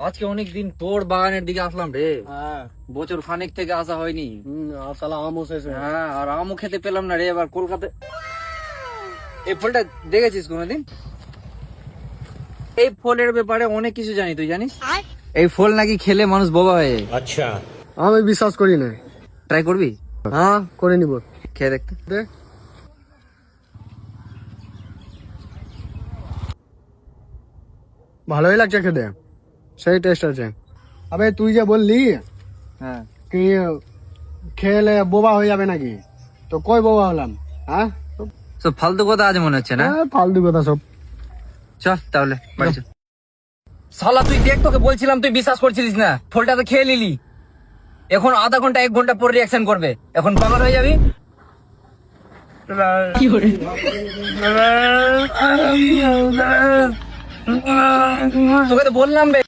আজকে অনেকদিন তোর বাগানের দিকে আসলাম রে। বছর খানেক থেকে আসা হয়নি। সালা আমও শেষে। হ্যাঁ, আর আমও খেতে পেলাম না রে। এবার কলকাতায় এই ফলটা দেখেছিস কোনোদিন? এই ফলের ব্যাপারে অনেক কিছু জানি, তুই জানিস? এই ফল নাকি খেলে মানুষ বোবা হয়ে যায়। আচ্ছা, আমি বিশ্বাস করি না। ট্রাই করবি? হ্যাঁ, করে নিব। খেয়ে দেখতে। দেখ, ভালোই লাগছে খেতে, সেই টেস্ট আছে। আবে তুই যে বললি হ্যাঁ, কি খেলে বোবা হয়ে যাবে নাকি, তো কই বোবা হলাম? হ্যাঁ, সব ফালতু কথা আছে মনে হচ্ছে না? ফালতু কথা সব। চল তাহলে বাড়ি চল। শালা তুই দেখ, তোকে বলছিলাম, তুই বিশ্বাস করছিলিস না। ফলটা তো খেয়ে নিলি। এখন আধা ঘন্টা 1 ঘন্টা পর রিয়াকশন করবে। এখন পাগল হয়ে যাবি। তোকে তো বললাম বে।